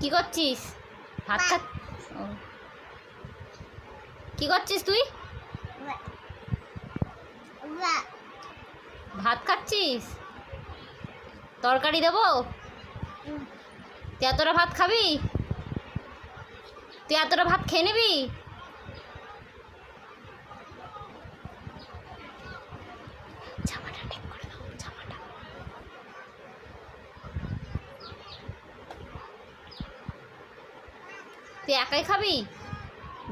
কি করছিস? ভাত খা। কি করছিস তুই? ভাত খাচ্ছিস? তরকারি দেবো? তুই এতটা ভাত খাবি? তুই এতটা ভাত খেয়ে নিবি? জামাটা ঠিক করে দাও, জামাটা। তুই একাই খাবি?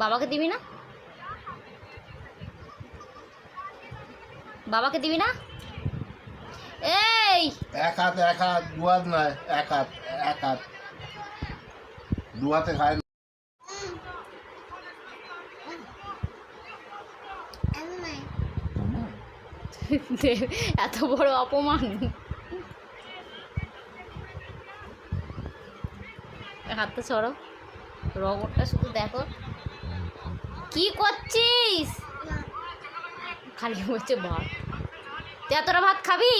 বাবাকে দিবি না? বাবাকে দিবি না? এই এক হাত দু হাত নয়, এক হাত দু হাতে খায় না। এত বড় অপমান। হাতটা ছড়ো, রগরটা শুধু দেখো। কি করছিস? খালি হচ্ছে ভাত। তুই এতটা ভাত খাবি?